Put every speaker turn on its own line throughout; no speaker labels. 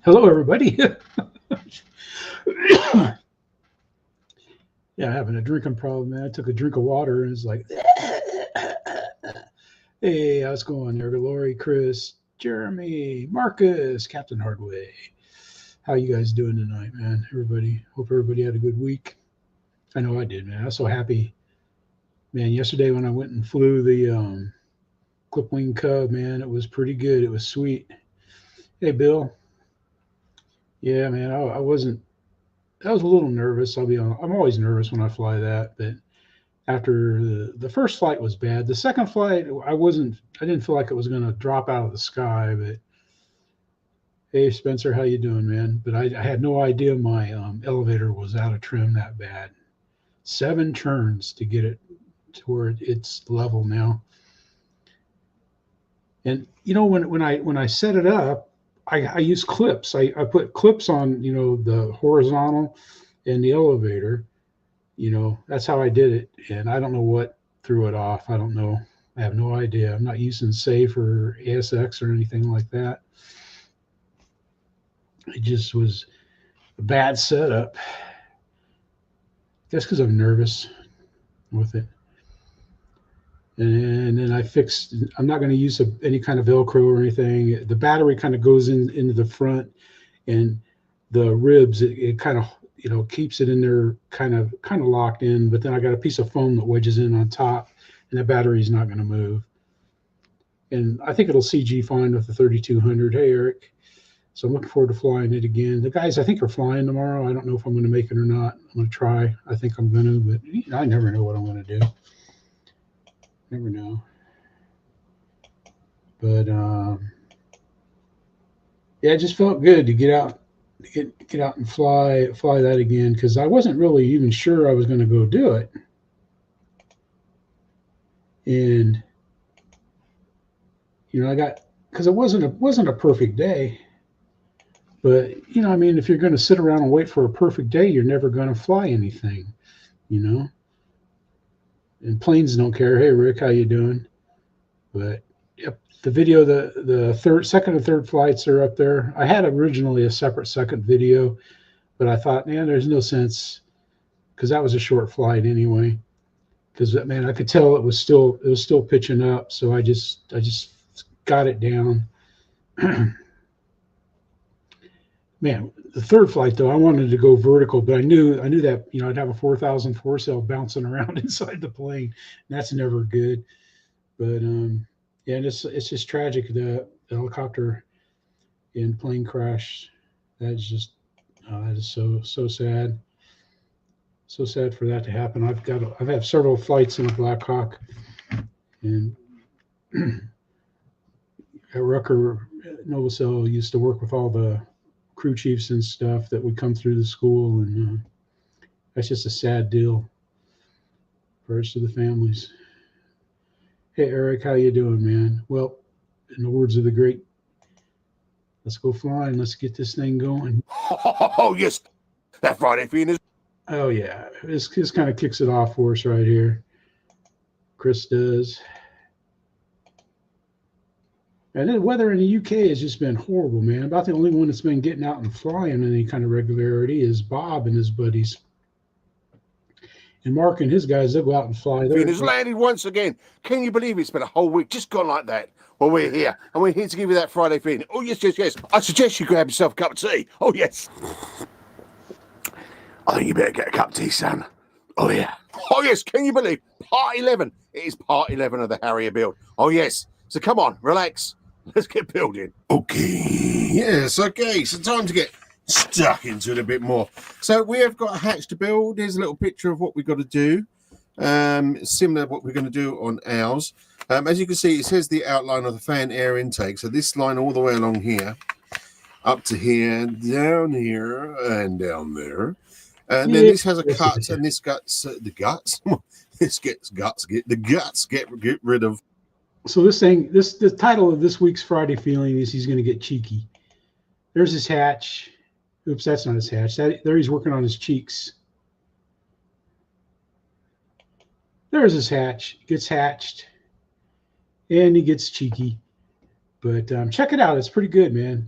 Hello, everybody. Yeah, having a drinking problem, man. I took a drink of water and it's like, hey, how's it going there? Lori, Chris, Jeremy, Marcus, Captain Hardway. How you guys doing tonight, man? Everybody, hope everybody had a good week. I know I did, man. I was so happy, man. Yesterday when I went and flew the clip wing Cub, man, it was pretty good. It was sweet. Hey, Bill. Yeah, man, I wasn't. I was a little nervous. I'll be honest. I'm always nervous when I fly that, but after the first flight was bad. The second flight, I wasn't. I didn't feel like it was going to drop out of the sky. But hey, Spencer, how you doing, man? But I had no idea my elevator was out of trim that bad. 7 turns to get it to where it's level now. And you know, when I set it up, I use clips. I put clips on, you know, the horizontal and the elevator. You know, that's how I did it. And I don't know what threw it off. I don't know. I have no idea. I'm not using Safe or ASX or anything like that. It just was a bad setup. I guess because I'm nervous with it. And then I fixed, I'm not going to use any kind of Velcro or anything. The battery kind of goes into the front, and the ribs, it kind of, you know, keeps it in there kind of locked in. But then I got a piece of foam that wedges in on top, and the battery's not going to move. And I think it'll CG fine with the 3200. Hey, Eric. So I'm looking forward to flying it again. The guys, I think, are flying tomorrow. I don't know if I'm going to make it or not. I'm going to try. I think I'm going to, but I never know what I'm going to do. Never know. But yeah, it just felt good to get out, get out and fly that again, because I wasn't really even sure I was going to go do it. And you know, because it wasn't a perfect day. But you know, I mean, if you're going to sit around and wait for a perfect day, you're never going to fly anything, you know. And planes don't care. Hey, Rick, how you doing? But yep, the video, the second and third flights are up there. I had originally a separate second video, but I thought, man, there's no sense, because that was a short flight anyway. Because man, I could tell it was still pitching up, so I just got it down. Man, the third flight though, I wanted to go vertical, but I knew that, you know, I'd have a 4,000 Purcell bouncing around inside the plane. And that's never good. But yeah, and it's just tragic, the helicopter and plane crash. That's just that is so sad. So sad for that to happen. I've had several flights in a Black Hawk, and at Rucker Novacell used to work with all the crew chiefs and stuff that would come through the school, and that's just a sad deal. Prayers to the families. Hey, Eric, how you doing, man? Well, in the words of the great, let's go flying. Let's get this thing going.
Oh, yes. That Friday feeling is.
Oh, yeah. This kind of kicks it off for us right here. Chris does. And the weather in the UK has just been horrible, man. About the only one that's been getting out and flying in any kind of regularity is Bob and his buddies. And Mark and his guys, they'll go out and fly.
Has landed once again. Can you believe it's been a whole week just gone like that? Well, we're here, and we're here to give you that Friday feeling. Oh, yes, yes, yes. I suggest you grab yourself a cup of tea. Oh, yes. I think you better get a cup of tea, son. Oh, yeah. Oh, yes. Can you believe? Part 11. It is part 11 of the Harrier build. Oh, yes. So come on, relax. Let's get building. Okay. Yes, okay. So time to get stuck into it a bit more. So we have got a hatch to build. Here's a little picture of what we've got to do. Similar to what we're going to do on ours. As you can see, it says the outline of the fan air intake. So this line all the way along here, up to here, down here, and down there. And then this has a cut, and this guts the guts. This gets guts. Get rid of.
So the title of this week's Friday feeling is he's going to get cheeky. There's his hatch. Oops, that's not his hatch. There he's working on his cheeks. There's his hatch. Gets hatched, and he gets cheeky. But check it out. It's pretty good, man.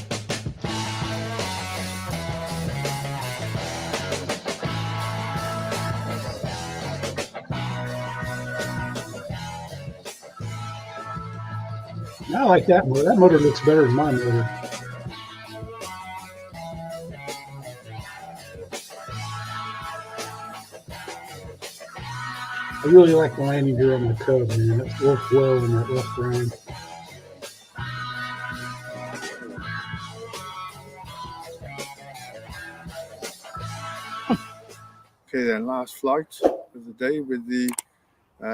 I like that motor. That motor looks better than my motor. I really like the landing gear on the Cub, man. That's worked well in that rough ground.
Okay, then last flight of the day with the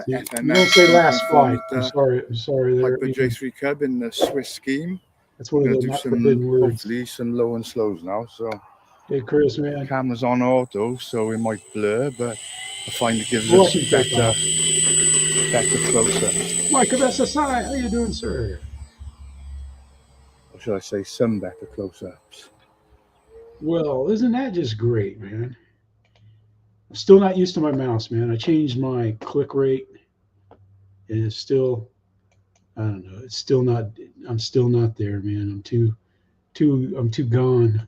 See,
FMS.
you don't say last flight. I'm
1.4
sorry. There,
Hyper J3 Cub in the Swiss scheme.
that's one of
Gonna
the
do
not
some,
forbidden words.
hopefully, some low and slows now. So
Hey, Chris, man.
camera's on auto, so it might blur, but I find it gives
We'll
us
let you take off.
better closer.
Mike of SSI, how you doing, sir?
Or should I say some better close-ups?
Well, isn't that just great, man? I'm still not used to my mouse, man. I changed my click rate, and it's still, I don't know. It's still not. I'm still not there, man. I'm too gone.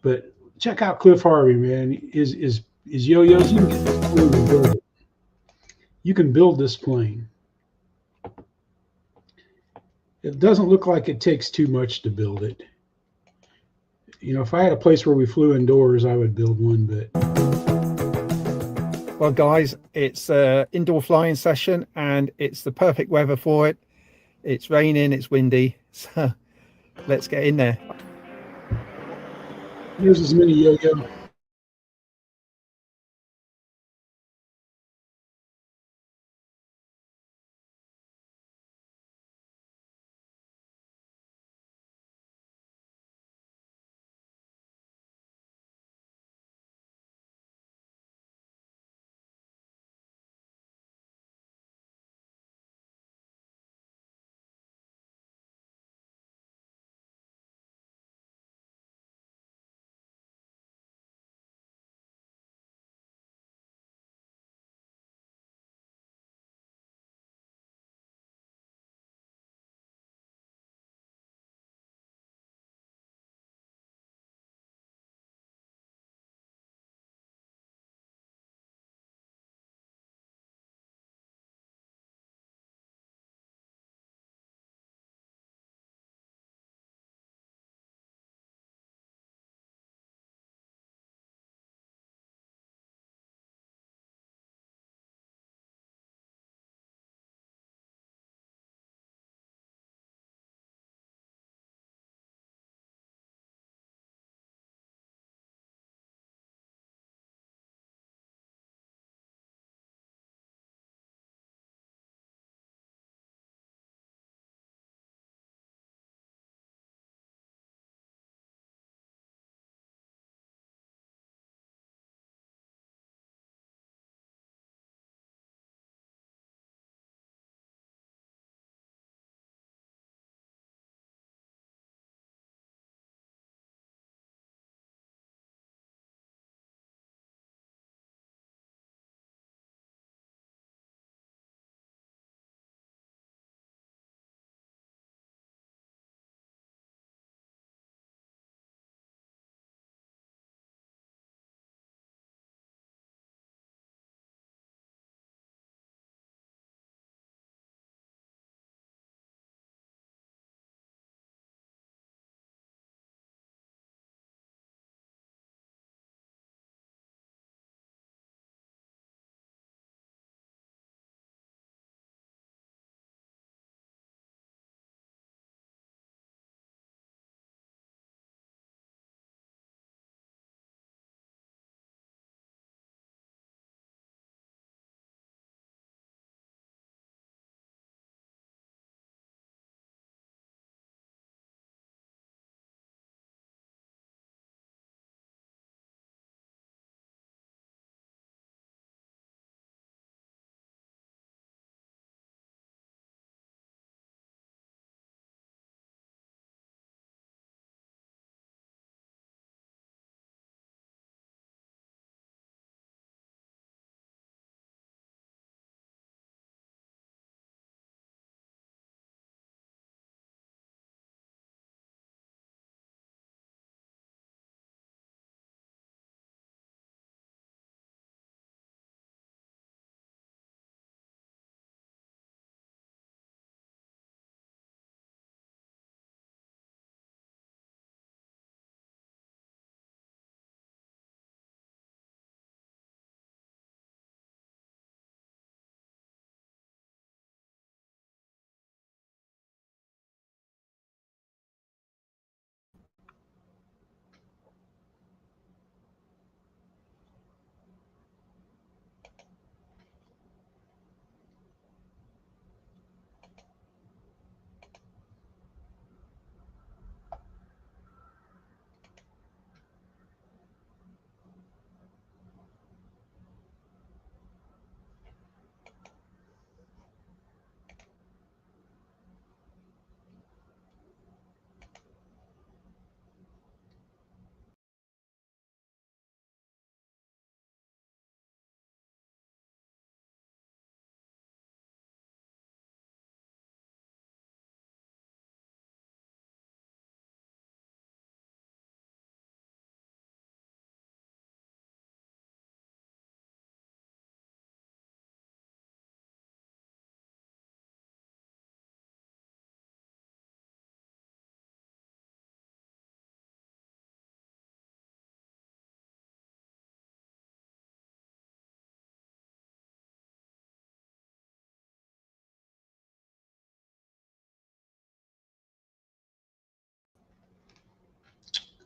But check out Cliff Harvey, man. Is Yoyos? You can get this plane and build it. You can build this plane. It doesn't look like it takes too much to build it. You know, if I had a place where we flew indoors, I would build one, but
well, guys, it's an indoor flying session and it's the perfect weather for it. It's raining, it's windy, so let's get in there.
here's his mini Yo-Yo.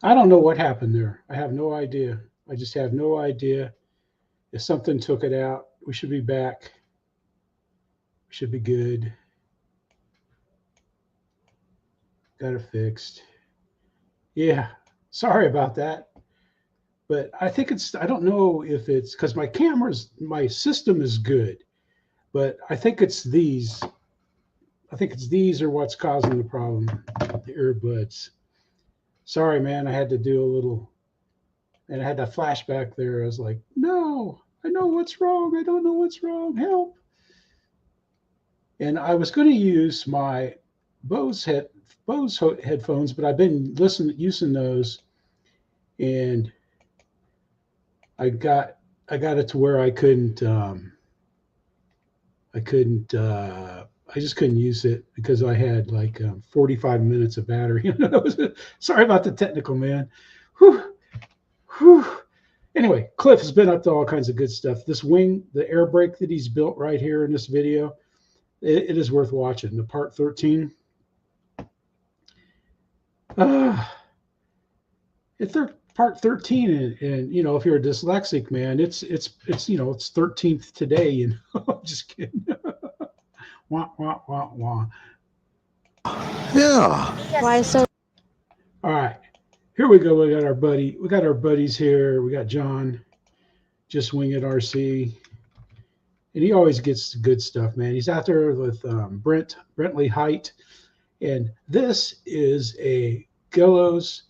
I don't know what happened there. I have no idea. I just have no idea. If something took it out, we should be back. We should be good. Got it fixed. Yeah, sorry about that. But I think it's, I don't know if it's because my system is good, but I think it's these. I think it's these are what's causing the problem, the earbuds. Sorry, man, I had to do a little, and I had that flashback there. I was like, no, I know what's wrong. I don't know what's wrong. Help. And I was going to use my Bose headphones, but I've been using those, and I got it to where I just couldn't use it because I had like 45 minutes of battery. Sorry about the technical, man. Whew. Whew. Anyway, Cliff has been up to all kinds of good stuff. This wing, the air brake that he's built right here in this video, it is worth watching. The part 13. It's part 13, and you know, if you're a dyslexic, man, it's you know, it's 13th today. You know, just kidding. Wah wah wah wah.
Yeah.
Why so?
All right, here we go. We got our buddies here. We got John, Just Wing It RC, and he always gets good stuff, man. He's out there with Brentley Height, and this is a Gillows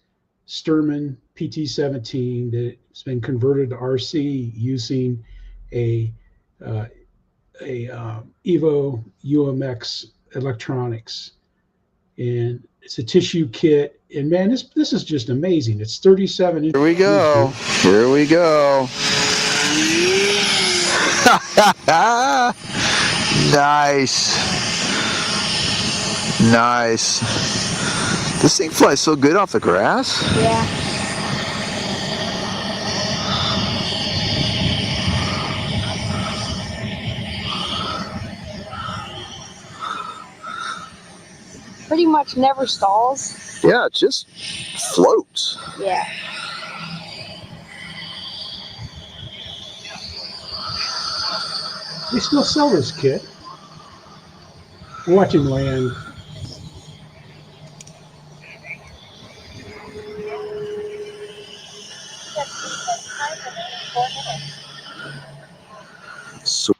Sturman PT-17 that's been converted to RC using a Evo UMX electronics, and it's a tissue kit. And man, this is just amazing. It's 37 inches.
Here we go. Here we go. Nice. Nice. This thing flies so good off the grass.
Yeah. Pretty much never stalls.
Yeah, it just floats.
Yeah.
They still sell this kit. Watch him land.
So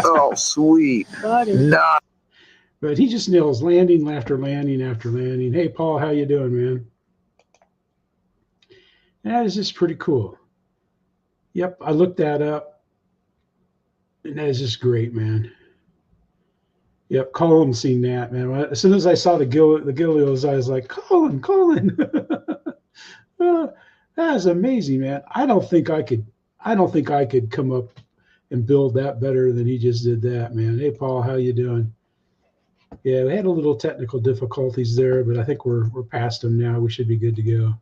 oh, sweet. Nice.
But he just nails landing after landing after landing. Hey, Paul, how you doing, man? That is just pretty cool. Yep, I looked that up, and that is just great, man. Yep, Colin seen that, man. As soon as I saw the Gillios, I was like, Colin. That is amazing, man. I don't think I could come up and build that better than he just did that, man. Hey, Paul, how you doing? Yeah, we had a little technical difficulties there, but I think we're past them now. We should be good to go.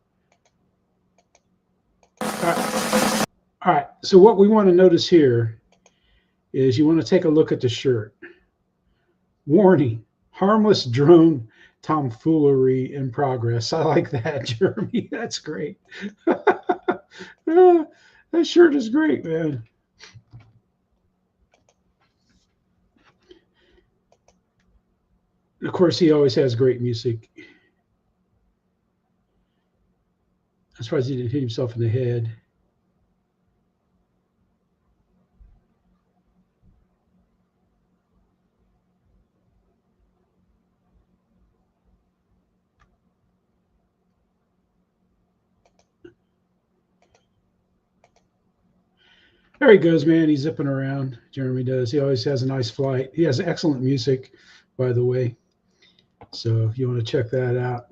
All right. So what we want to notice here is you want to take a look at the shirt. Warning: harmless drone tomfoolery in progress. I like that, Jeremy. That's great. That shirt is great, man. Of course, he always has great music. I'm surprised he didn't hit himself in the head. There he goes, man. He's zipping around. Jeremy does. He always has a nice flight. He has excellent music, by the way. So if you want to check that out.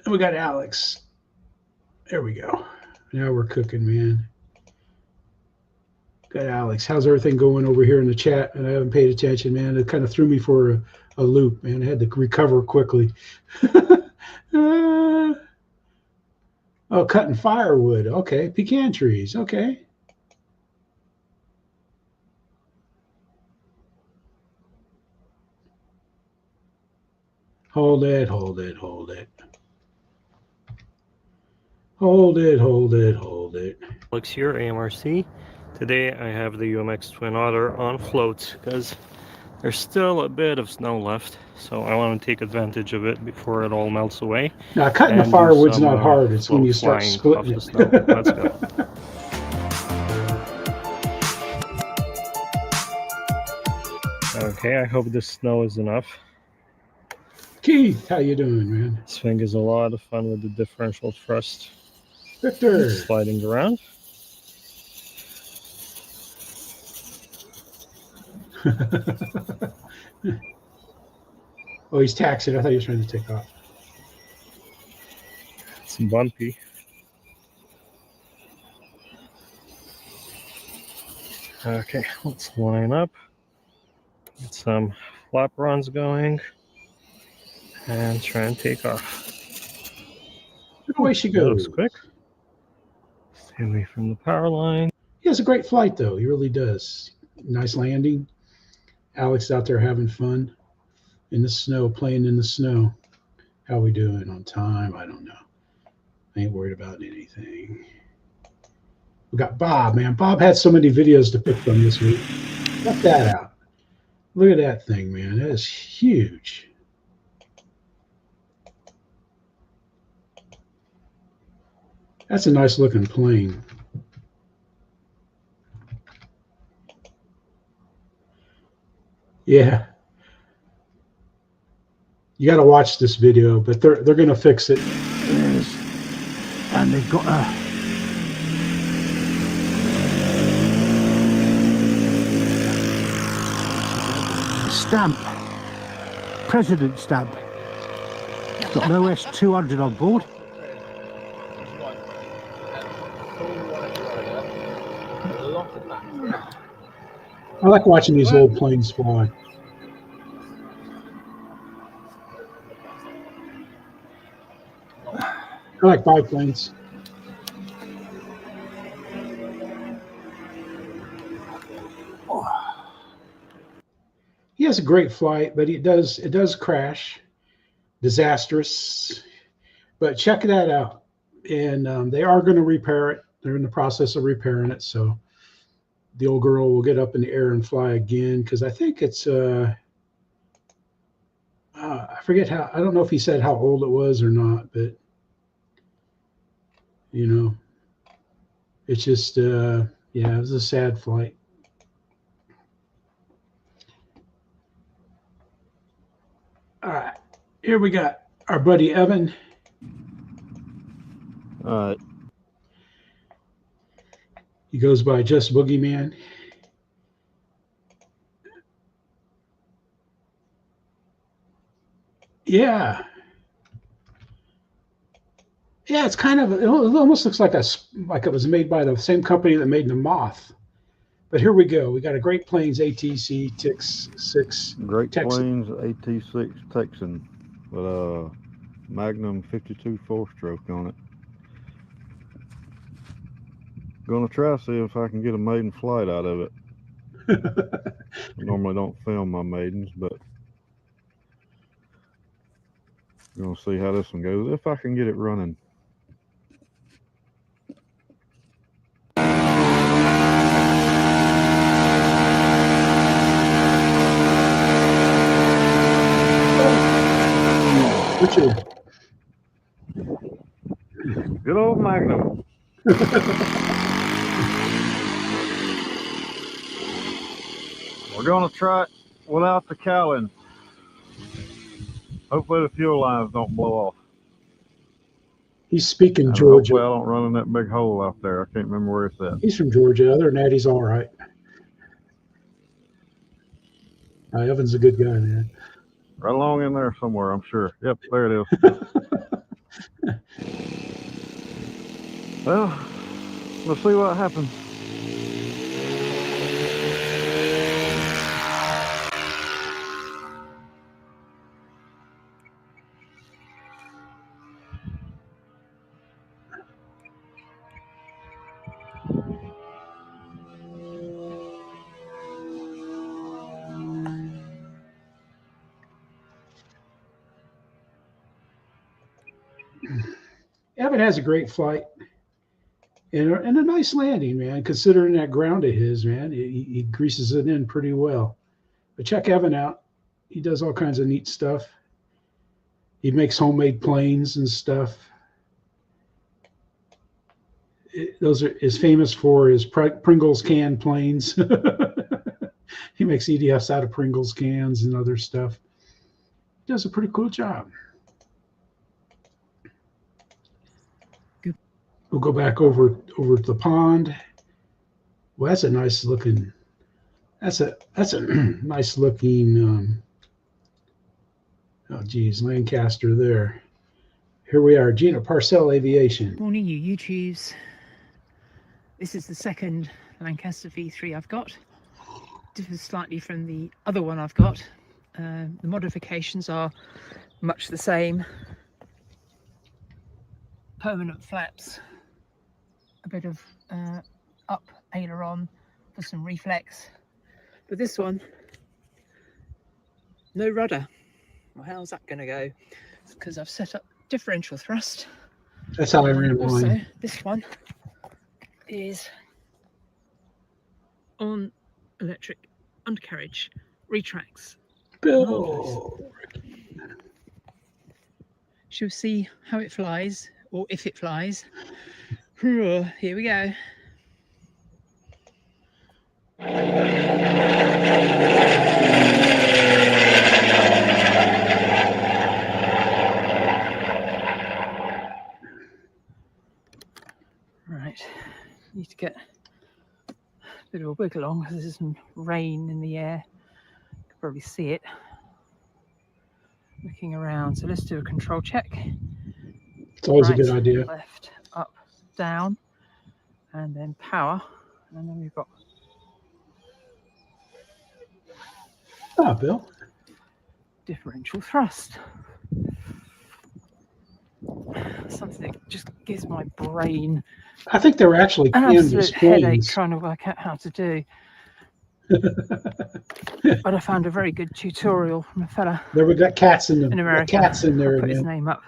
And we got Alex. There we go. Now we're cooking, man. Got Alex. How's everything going over here in the chat? And I haven't paid attention, man. It kind of threw me for a loop, man. I had to recover quickly. Oh, cutting firewood. Okay. Pecan trees. Okay. Hold it, hold it, hold it. Hold it, hold it, hold it.
Alex here, AMRC. Today I have the UMX Twin Otter on floats because there's still a bit of snow left, so I want to take advantage of it before it all melts away.
Now, cutting the
and do
firewood's
some,
not hard. It's when
float
you start
flying
splitting
off the snow.
it.
Let's go. Okay, I hope this snow is enough.
Keith, how you doing, man?
This thing is a lot of fun with the differential thrust.
Victor.
Sliding around.
Oh, he's taxiing. I thought he was trying to take off.
It's bumpy. Okay, let's line up. Get some flap runs going. And try and take off.
Away she
That
goes.
was quick. Stay away from the power line.
He has a great flight, though. He really does. Nice landing. Alex out there having fun in the snow, playing in the snow. How we doing on time? I don't know. I ain't worried about anything. We got Bob, man. Bob had so many videos to pick from this week. Check that out. Look at that thing, man. That is huge. That's a nice looking plane. Yeah. You got to watch this video, but they're going to fix it. And they've got a
stamp, President stamp. Got no S200 on board.
I like watching these old planes fly. I like biplanes. He has a great flight, but it does crash. Disastrous. But check that out. And they are going to repair it. They're in the process of repairing it. So the old girl will get up in the air and fly again, because I think it's I forget how, I don't know if he said how old it was or not, but you know, it's just yeah, it was a sad flight. All right, here we got our buddy Evan.
All right.
He goes by Just Boogieman. Yeah. Yeah, it's kind of, it almost looks like it was made by the same company that made the Moth. But here we go. We got a Great Plains ATC TX6
Great
Texan.
Plains AT6 Texan with a Magnum 52 4-stroke on it. Gonna try to see if I can get a maiden flight out of it. I normally don't film my maidens, but gonna see how this one goes if I can get it running.
Richard.
Good old Magnum. We're gonna try it without the cowling. Hopefully the fuel lines don't blow off.
He's speaking
And
Georgia.
hopefully I don't run in that big hole out there. I can't remember where it's at.
He's from Georgia. Other than that, he's all right. Evan's a good guy, man.
Right along in there somewhere, I'm sure. Yep, there it is. Well, let's see what happens.
Evan has a great flight and a nice landing, man, considering that ground of his, man. He greases it in pretty well. But check Evan out. He does all kinds of neat stuff. He makes homemade planes and stuff. Those is famous for his Pringles can planes. He makes EDFs out of Pringles cans and other stuff. He does a pretty cool job.
Good.
We'll go back over the pond. Well, that's a nice looking. That's a nice looking. Oh, geez, Lancaster there. Here we are, Gina, Purcell Aviation.
Morning, you YouTubes. This is the second Lancaster V3 I've got. Differs slightly from the other one I've got. The modifications are much the same. Permanent flaps, a bit of up aileron for some reflex. But this one, no rudder. Well, how's that going to go? It's because I've set up differential thrust.
That's how I ran
Also,
mine.
this one is on electric undercarriage, retracts.
Bill.
She'll see how it flies, or if it flies. Here we go. Right, need to get a bit of a wiggle on because there's some rain in the air. You can probably see it. Looking around, so let's do a control check.
It's always
Right,
a good idea.
Left, up, down, and then power, and then we've got
Ah, Bill.
differential thrust. Something that just gives my brain
I think they were actually
an
Kansas
absolute headache
planes.
trying to work out how to do. But I found a very good tutorial from a fella
There we got cats in
in
the
America.
cats in there
I'll put his
again.
name up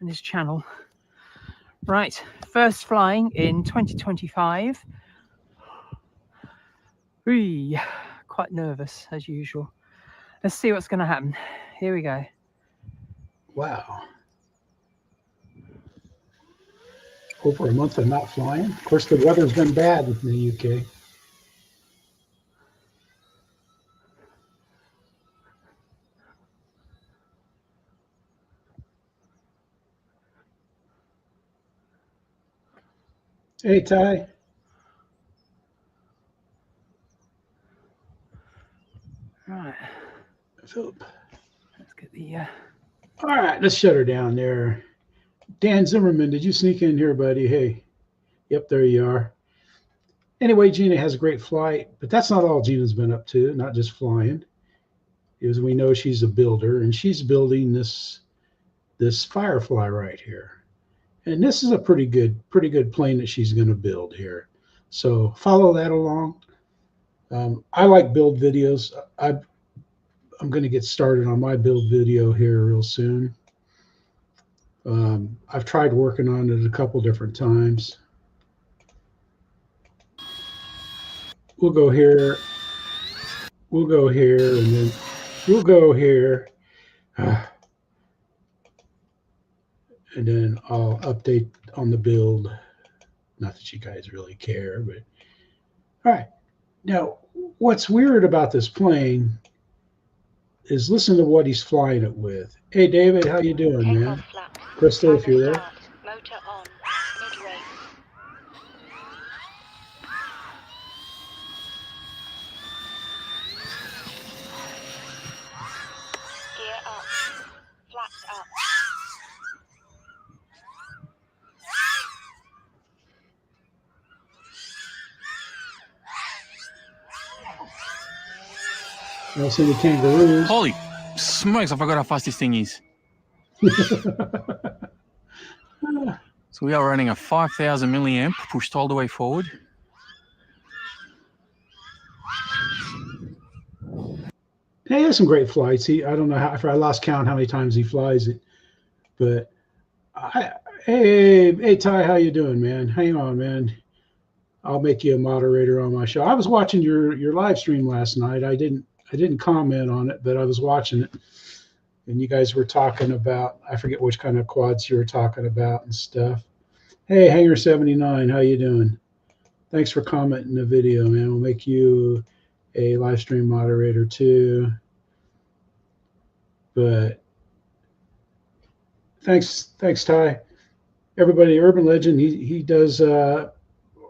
on his channel. Right, first flying in 2025. Whee, quite nervous as usual. Let's see what's going to happen. Here we go.
Wow. Over a month of not flying. Of course, the weather's been bad in the UK. Hey, Ty.
Right,
Philip.
let's get the
All right, let's shut her down there. Dan Zimmerman, did you sneak in here, buddy? Hey. Yep, there you are. Anyway, Gina has a great flight, but that's not all Gina's been up to, not just flying. As we know, she's a builder, and she's building this Firefly right here. And this is a pretty good plane that she's going to build here. So follow that along. I like build videos. I'm going to get started on my build video here real soon. I've tried working on it a couple different times. We'll go here. We'll go here, and then we'll go here. And then I'll update on the build. Not that you guys really care, but all right. Now, what's weird about this plane is listen to what he's flying it with. Hey, David, how you doing, man? Crystal, if you're there.
Motor on. Midway. Gear up. Flaps up.
I don't see any kangaroos.
Holy smokes, I forgot how fast this thing is. So we are running a 5,000 milliamp pushed all the way forward.
He has some great flights. I don't know how, I lost count how many times he flies it, but Hey, Ty, how you doing, man? Hang on, man. I'll make you a moderator on my show. I was watching your live stream last night. I didn't comment on it, but I was watching it, and you guys were talking about, I forget which kind of quads you were talking about and stuff. Hey, Hangar 79, how you doing? Thanks for commenting the video, man. We'll make you a live stream moderator too. But thanks, Ty. Everybody, Urban Legend, he does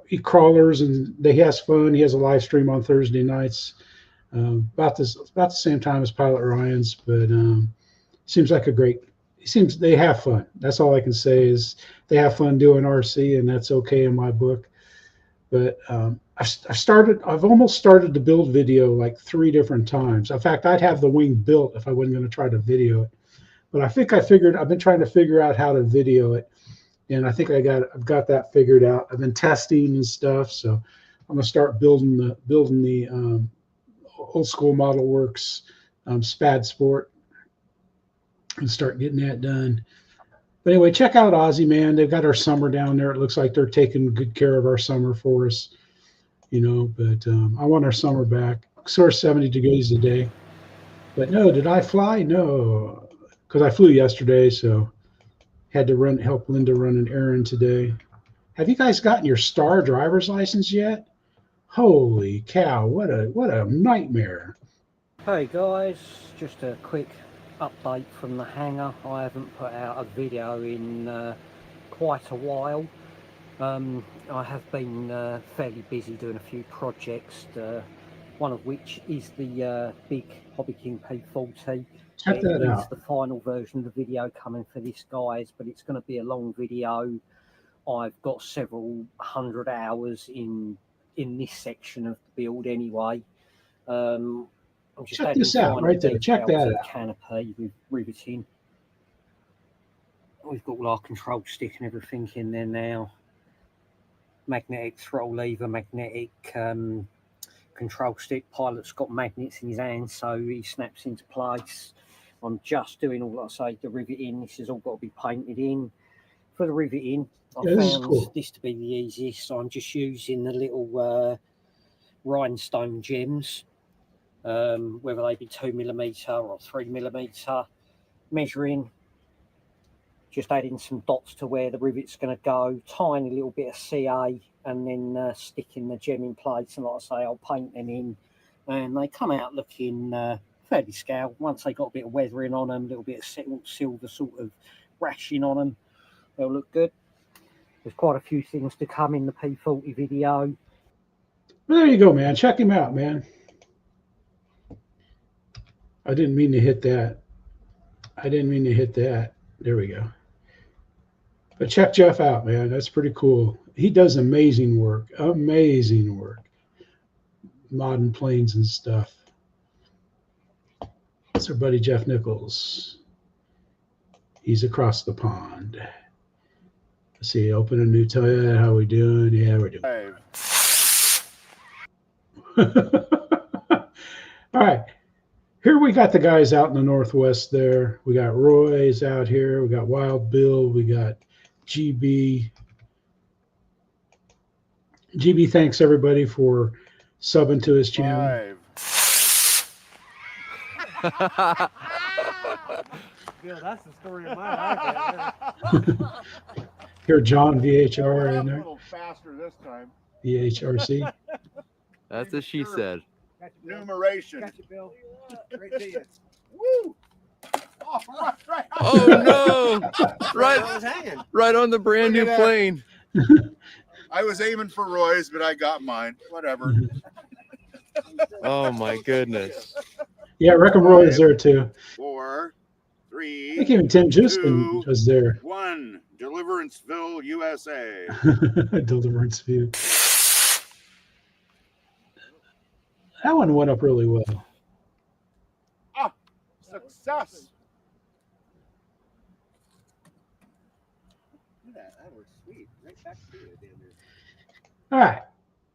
he crawlers and he has fun. He has a live stream on Thursday nights, about the same time as Pilot Ryan's, but seems like they have fun. That's all I can say is they have fun doing RC, and that's okay in my book. But I've almost started to build video like 3 different times. In fact, I'd have the wing built if I wasn't going to try to video it. But I think I've been trying to figure out how to video it. And I think I've got that figured out. I've been testing and stuff, so I'm gonna start building the old school Model Works SPAD Sport and start getting that done. But anyway, check out Aussie, man. They've got our summer down there. It looks like they're taking good care of our summer for us, you know. But I want our summer back. Sort of 70 degrees a day. But no, did I fly? No, because I flew yesterday, so. Had to help Linda run an errand today. Have you guys gotten your STAR driver's license yet? Holy cow, what a nightmare.
Hey guys, just a quick update from the hangar. I haven't put out a video in quite a while. I have been fairly busy doing a few projects, one of which is the big Hobby King P40.
Check that out.
It's the final version of the video coming for this, guys, but it's going to be a long video. I've got several hundred hours in this section of the build anyway. I'm just
check this out right there. Check that out.
Canopy with riveting. We've got all our control stick and everything in there now. Magnetic throttle lever, magnetic control stick. Pilot's got magnets in his hand, so he snaps into place. I'm just doing all, like I say, the riveting. This has all got to be painted in. For the riveting, I found this to be the easiest. So I'm just using the little rhinestone gems, whether they be 2mm or 3mm, measuring, just adding some dots to where the rivet's going to go, tiny little bit of CA, and then sticking the gem in place. And like I say, I'll paint them in, and they come out looking fairly scale. Once they got a bit of weathering on them, a little bit of silver sort of rashing on them, they'll look good. There's quite a few things to come in the P40 video.
Well, there you go, man. Check him out, man. I didn't mean to hit that. There we go. But check Jeff out, man. That's pretty cool. He does amazing work. Modding planes and stuff. That's our buddy Jeff Nichols. He's across the pond. Let's see, open a new tab. How we doing? Yeah, we're doing. All right. Here we got the guys out in the Northwest there. We got Roy's out here. We got Wild Bill. We got GB. GB, thanks everybody for subbing to his channel.
Yeah, that's the story of my life.
Here, John VHR in there.
A little faster this time.
VHRC.
That's what she said.
Numeration.
Gotcha, Bill. Great to see you.
Woo! Oh, right.
Oh no! right on the brand new plane.
I was aiming for Roy's, but I got mine. Whatever.
Oh my goodness.
Yeah, Reckon Roy is there too.
4, 3.
I think even Tim Justin was there.
1. Deliverenceville, USA.
Deliverenceville. That one went up really well.
Ah, success.
That was sweet. Right back to you, damn near.
All right,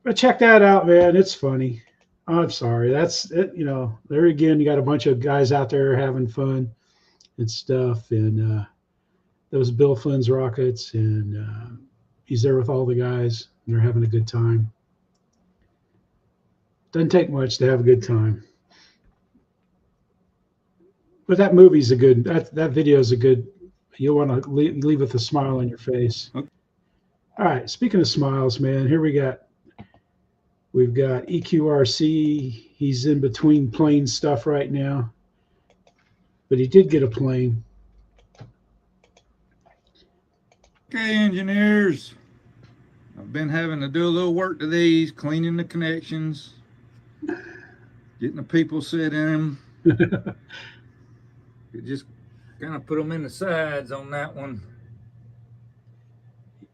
but check that out, man. It's funny. I'm sorry. That's it. You know, there again, you got a bunch of guys out there having fun and stuff, and was Bill Flynn's rockets, and he's there with all the guys, and they're having a good time. Doesn't take much to have a good time. But that movie's a good, that video is a good, you'll want to leave with a smile on your face.
Okay.
All right, speaking of smiles, man, here we've got EQRC. He's in between plane stuff right now, but he did get a plane.
Okay, engineers. I've been having to do a little work to these, cleaning the connections, getting the people set in them. You just kind of put them in the sides on that one.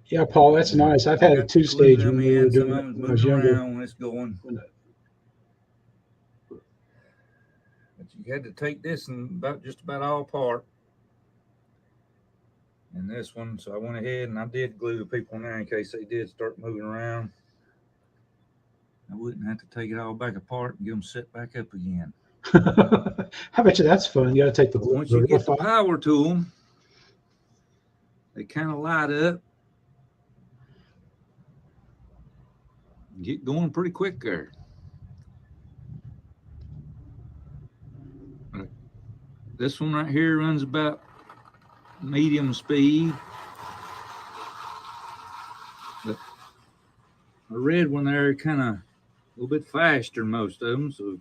Yeah, Paul, that's nice. I've had a two-stage when we were doing it when I was younger.
When it's going. But you had to take this and just about all apart. And this one, so I went ahead and I did glue the people in there in case they did start moving around. I wouldn't have to take it all back apart and get them set back up again.
How about you? That's fun. You got to take the
once you get the power to them, they kind of light up. Get going pretty quick there. This one right here runs about medium speed. The red one there kind of a little bit faster than most of them, so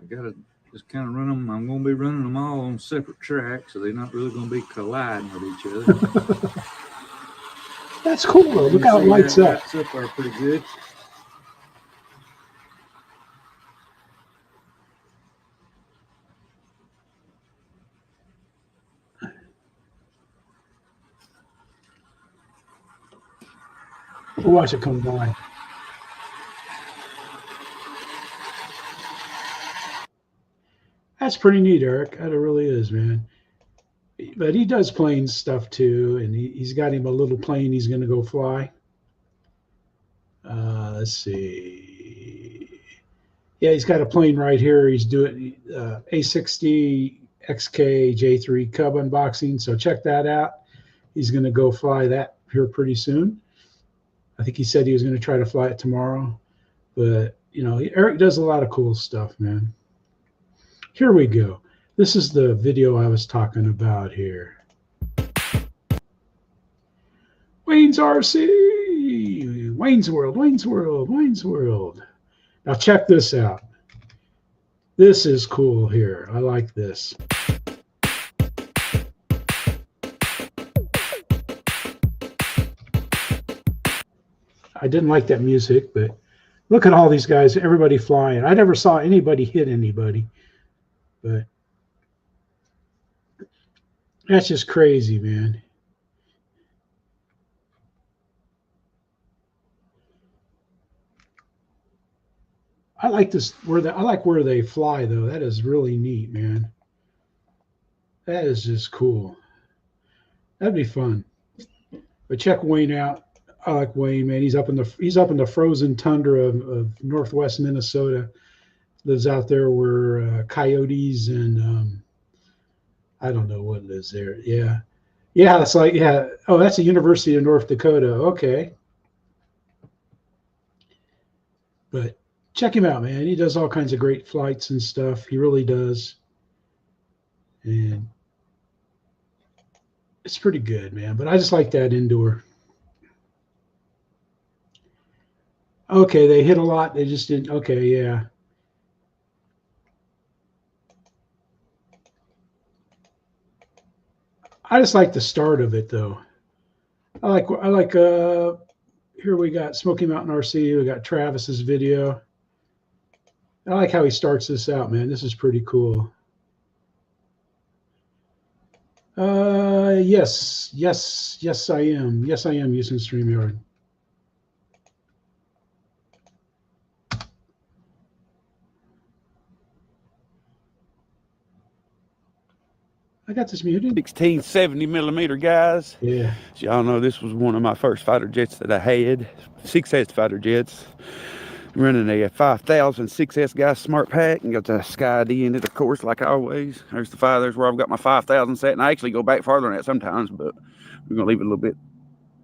I gotta just kind of run them. I'm going to be running them all on separate tracks, so they're not really going to be colliding with each other.
That's cool though. Look how it lights up.
Lights up are pretty good.
We'll watch it come by. That's pretty neat, Eric. That really is, man. But he does plane stuff too, and he's got him a little plane he's going to go fly. Let's see. Yeah, he's got a plane right here. He's doing A60 XK J3 Cub unboxing, so check that out. He's going to go fly that here pretty soon. I think he said he was going to try to fly it tomorrow. But, you know, Eric does a lot of cool stuff, man. Here we go. This is the video I was talking about here. Wayne's RC. Wayne's World, Wayne's World, Wayne's World. Now check this out. This is cool here. I like this. I didn't like that music, but look at all these guys, everybody flying. I never saw anybody hit anybody, but that's just crazy, man. I like this I like where they fly though. That is really neat, man. That is just cool. That'd be fun. But check Wayne out. I like Wayne, man. He's up in the frozen tundra of northwest Minnesota. Lives out there where coyotes and I don't know what lives there. Yeah. Yeah, it's like, yeah. Oh, that's the University of North Dakota. Okay. But check him out, man. He does all kinds of great flights and stuff. He really does. And it's pretty good, man. But I just like that indoor. Okay, they hit a lot. They just didn't. Okay, yeah. I just like the start of it, though. I like. Here we got Smoky Mountain RC. We got Travis's video. I like how he starts this out, man. This is pretty cool. Yes, I am. Yes, I am using StreamYard. I got this muted.
1670 millimeter, guys.
Yeah.
So y'all know this was one of my first fighter jets that I had. 6S fighter jets. Running a 5000 6S gas smart pack and got the Sky ID in it, of course, like always. There's the 5. There's where I've got my 5000 set, and I actually go back farther than that sometimes, but we're gonna leave it a little bit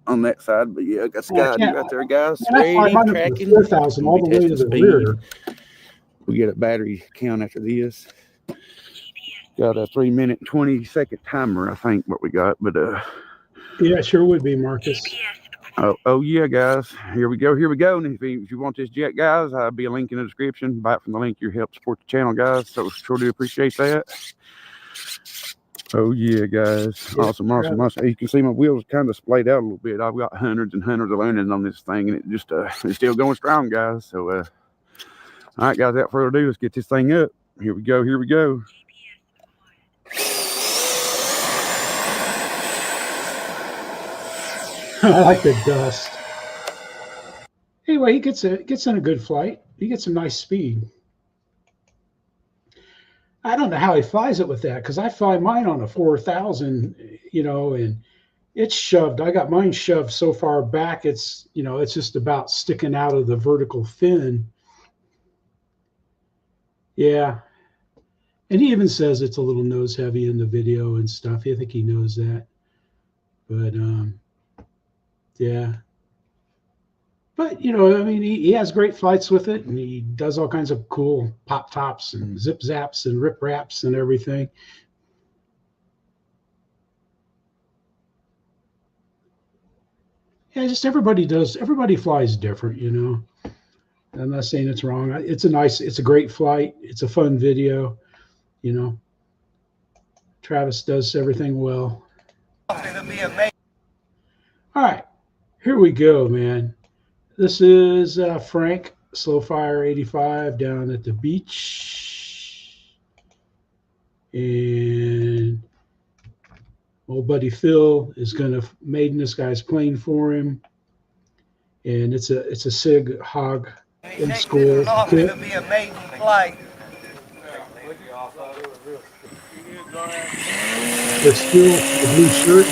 on that side. But yeah, I got Sky ID right there, guys. Ready, tracking.
4,000 all the way to the rear.
We get a battery count after this. Got a 3-minute 20-second timer, I think, what we got. But
yeah, it sure would be, Marcus.
Oh yeah, guys. Here we go. And if you want this jet, guys, I'll be a link in the description. Buy it from the link. You help support the channel, guys. So sure do appreciate that. Oh yeah, guys. Awesome. You can see my wheels kind of splayed out a little bit. I've got hundreds and hundreds of landings on this thing, and it just it's still going strong, guys. So all right, guys, without further ado, let's get this thing up. Here we go.
I like the dust. Anyway, he gets in a good flight. He gets some nice speed. I don't know how he flies it with that, because I fly mine on a 4000, and it's shoved. I got mine shoved so far back, it's just about sticking out of the vertical fin. Yeah. And he even says it's a little nose heavy in the video and stuff. I think he knows that. But yeah. But, he has great flights with it, and he does all kinds of cool pop tops and zip zaps and rip raps and everything. Yeah, just everybody flies different, I'm not saying it's wrong. It's a great flight. It's a fun video, Travis does everything well. All right, here we go, man. This is Frank, Slow Fire 85 down at the beach. And old buddy Phil is going to maiden this guy's plane for him. And it's a SIG Hog in school kit.
Be a maiden flight.
There's still a blue shirt.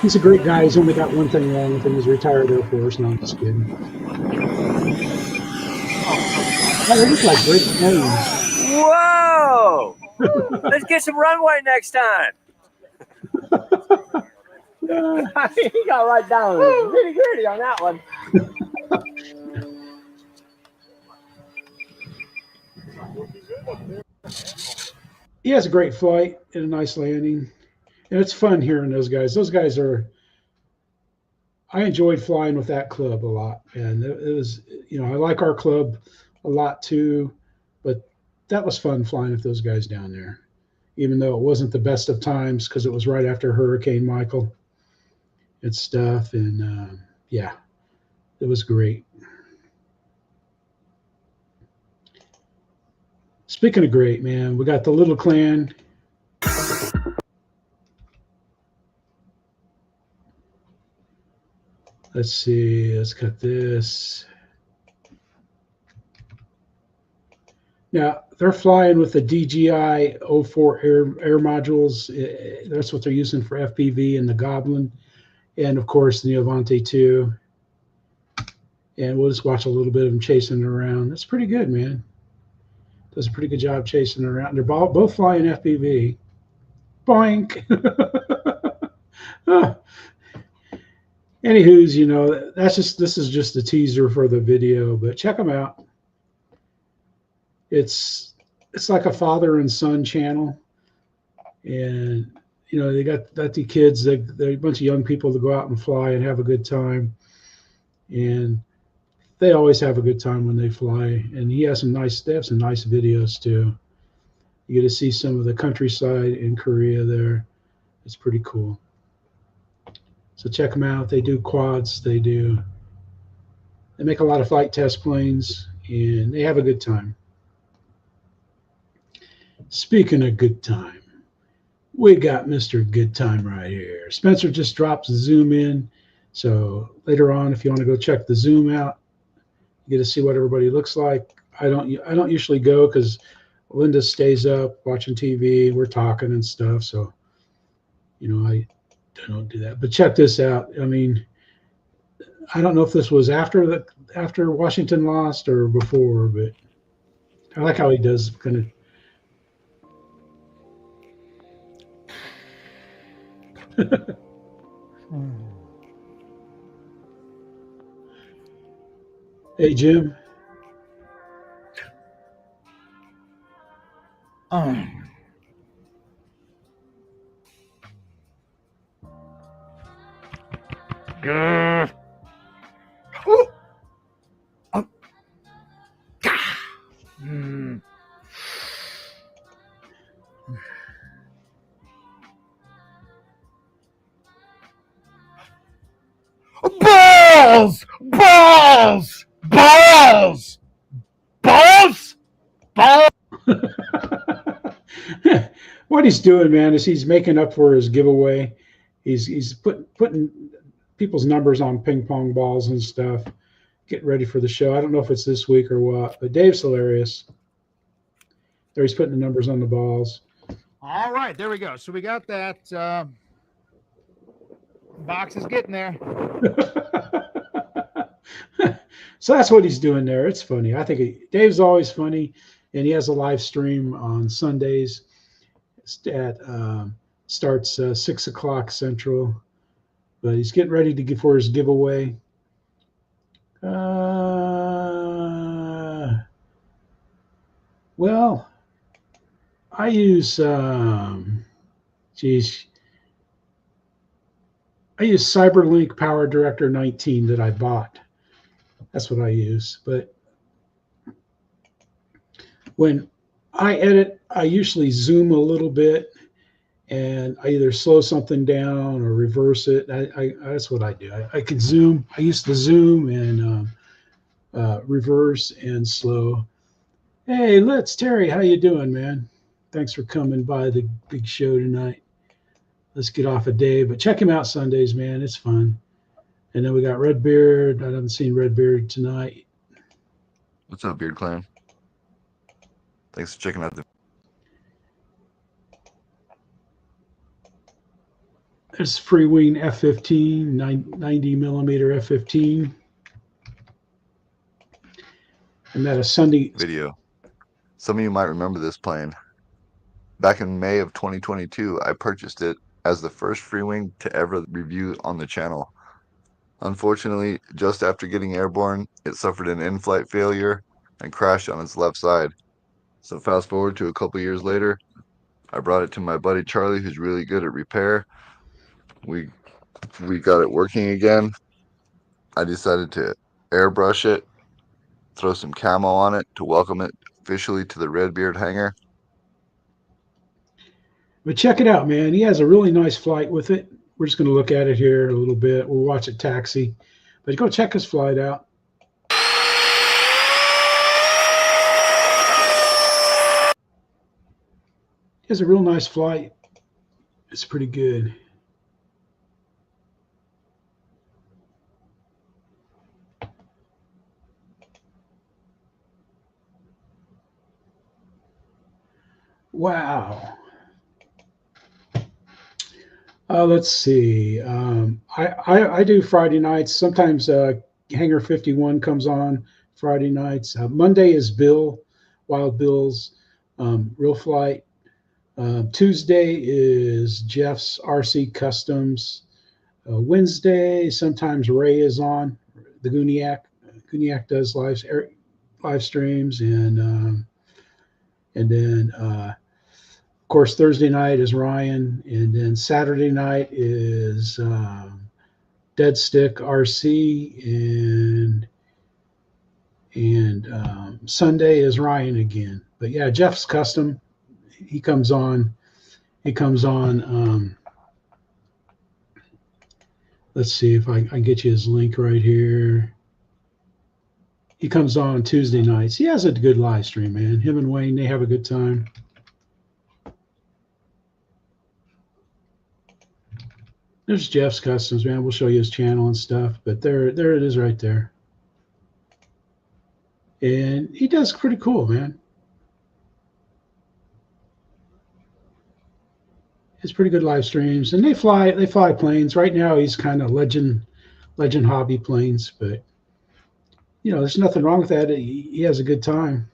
He's a great guy. He's only got one thing wrong with him. He's retired Air Force. No, I'm just kidding. Oh, they look like great planes.
Whoa! Let's get some runway next time. He got right down really gritty on that one.
He has a great flight and a nice landing. And it's fun hearing those guys. Those guys I enjoyed flying with that club a lot. And it was, I like our club a lot too. But that was fun flying with those guys down there. Even though it wasn't the best of times, because it was right after Hurricane Michael and stuff. And yeah, it was great. Speaking of great, man, we got the little clan. Let's see, let's cut this. Now, they're flying with the DJI 04 air modules. That's what they're using for FPV and the Goblin. And, of course, the Avante 2. And we'll just watch a little bit of them chasing around. That's pretty good, man. Does a pretty good job chasing around. They're both flying FPV. Boink! Anywho's, this is just a teaser for the video, but check them out. It's like a father and son channel, and they got the kids. They're a bunch of young people to go out and fly and have a good time, and they always have a good time when they fly. And they have some nice videos too. You get to see some of the countryside in Korea there. It's pretty cool. So check them out. They do quads. They make a lot of flight test planes, and they have a good time. Speaking of good time, we got Mr. Good Time right here. Spencer just drops the zoom in. So later on, if you want to go check the zoom out, you get to see what everybody looks like. I don't usually go because Linda stays up watching TV. We're talking and stuff. So, I don't do that. But check this out. I mean, I don't know if this was after Washington lost or before, but I like how he does kind of. Hey, Jim.
Grr. Mm. Balls! Balls! Balls! Balls! Balls!
What he's doing, man, is he's making up for his giveaway. He's putting people's numbers on ping pong balls and stuff, getting ready for the show. I don't know if it's this week or what, but Dave's hilarious. There he's putting the numbers on the balls.
All right, there we go. So we got that. Box is getting there.
So that's what he's doing there. It's funny. I think Dave's always funny, and he has a live stream on Sundays at starts 6 o'clock Central. But he's getting ready to for his giveaway. Well, I use I use CyberLink Power Director 19 that I bought. That's what I use. But when I edit, I usually zoom a little bit, and I either slow something down or reverse it. That's what I do. I can zoom. I used to zoom and reverse and slow. Hey, Terry, how you doing, man? Thanks for coming by the big show tonight. Let's get off a day, but check him out Sundays, man. It's fun. And then we got Redbeard. I haven't seen Redbeard tonight.
What's up, Beard Clan? Thanks for checking out the.
There's Freewing F-15, 90 millimeter F-15. And that a Sunday
video. Some of you might remember this plane. Back in May of 2022, I purchased it as the first Freewing to ever review on the channel. Unfortunately, just after getting airborne, it suffered an in-flight failure and crashed on its left side. So fast forward to a couple years later, I brought it to my buddy Charlie, who's really good at repair. We got it working again. I decided to airbrush it, throw some camo on it to welcome it officially to the Redbeard hangar.
But check it out, man. He has a really nice flight with it. We're just going to look at it here a little bit. We'll watch it taxi. But go check his flight out. He has a real nice flight. It's pretty good. Wow. Let's see. I do Friday nights. Sometimes Hangar 51 comes on Friday nights. Monday is Wild Bill's Real Flight. Tuesday is Jeff's RC Customs. Wednesday, sometimes Ray is on. The Gooniac. Gooniac does live streams, and then of course Thursday night is Ryan, and then Saturday night is Dead Stick RC, and Sunday is Ryan again. But yeah, Jeff's Custom, he comes on. Let's see if I can get you his link right here. He comes on Tuesday nights. He has a good live stream, man. Him and Wayne, they have a good time. There's Jeff's Customs, man. We'll show you his channel and stuff, but there it is right there. And he does pretty cool, man. It's pretty good live streams, and they fly planes. Right now, he's kind of legend Legend hobby planes, but you know, there's nothing wrong with that. He has a good time.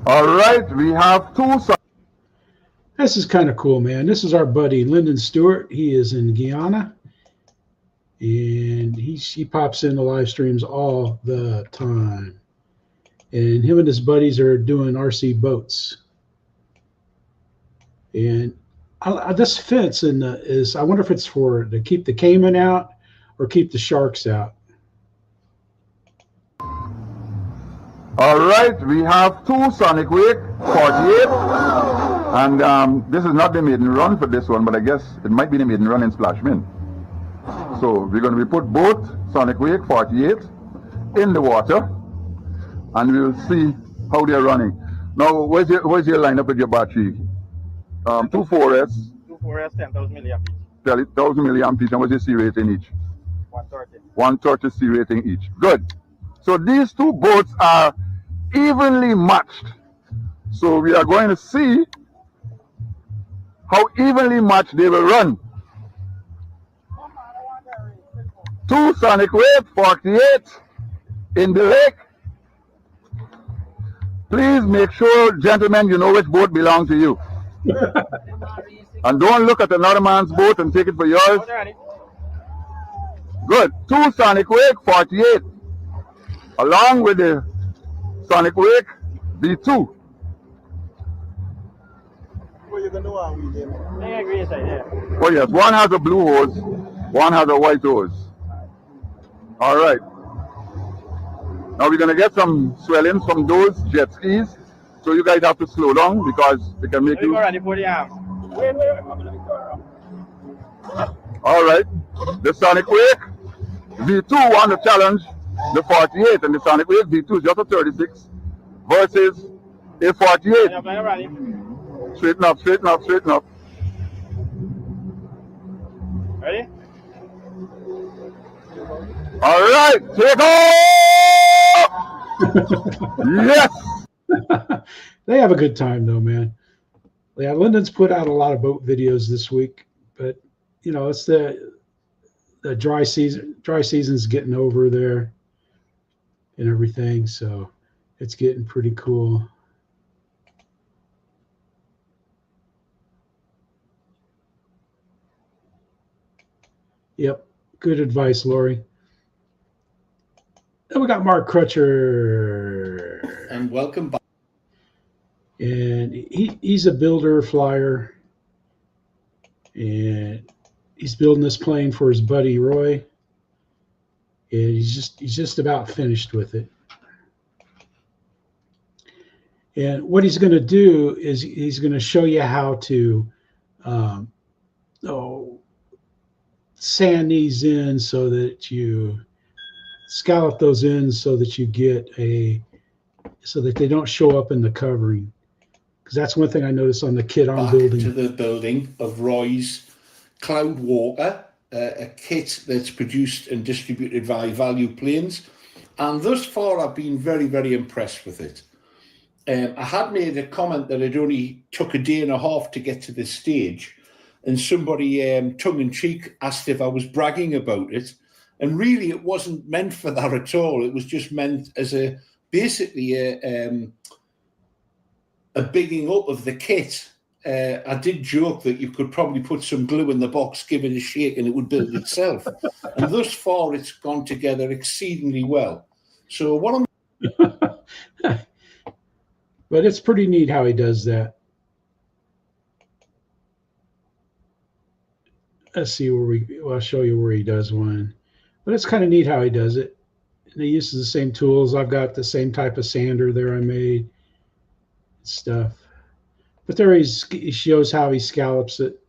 All right, we have two.
This is kind of cool, man. This is our buddy Lyndon Stewart. He is in Guyana, and he pops into live streams all the time. And him and his buddies are doing RC boats. And this fence is I wonder if it's for to keep the caiman out or keep the sharks out.
All right, we have two Sonic Wake 48, and this is not the maiden run for this one, but I guess it might be the maiden run in Splashman. So we're going to be put both Sonic Wake 48 in the water, and we'll see how they're running. Now, where's your lineup with your battery? 2 4S.
2 4S, 10,000 milliamp each.
10,000 milliamp each, and what's your C rating each?
130.
130 C rating each. Good. So these two boats are evenly matched. So we are going to see how evenly matched they will run. 2 Sonic Wake 48 in the lake. Please make sure, gentlemen, you know which boat belongs to you. And don't look at another man's boat and take it for yours. Good. 2 Sonic Wake 48 along with the Sonic Wake V2. Oh yes, one has a blue hose, one has a white hose. All right. Now we're gonna get some swellings from those jet skis, so you guys have to slow down because they can make you. All right. The Sonic Wake V2 won the challenge, the 48, and the Sonic Wake V2 is just a 36 versus a 48. Straighten up, straighten up, straighten up.
Ready?
All right, take off! Yes!
They have a good time though, man. Yeah, Lyndon's put out a lot of boat videos this week, but you know, it's the dry season. Dry season's getting over there and everything, so it's getting pretty cool. Yep, good advice, Lori. Then we got Mark Crutcher.
And welcome back.
And he's a builder, flyer, and he's building this plane for his buddy Roy. And he's just about finished with it. And what he's going to do is he's going to show you how to sand these in so that you scallop those in so that you get so that they don't show up in the covering. Because that's one thing I noticed on the kit I'm building.
To the building of Roy's Cloud Walker, a kit that's produced and distributed by Value Planes. And thus far, I've been very, very impressed with it. I had made a comment that it only took a day and a half to get to this stage. And somebody, tongue-in-cheek, asked if I was bragging about it. And really, it wasn't meant for that at all. It was just meant as basically a bigging up of the kit. I did joke that you could probably put some glue in the box, give it a shake, and it would build itself. And thus far, it's gone together exceedingly well. So what I'm...
But it's pretty neat how he does that. Let's see where I'll show you where he does one. But it's kind of neat how he does it. And he uses the same tools. I've got the same type of sander there I made. Stuff. But there he shows how he scallops it.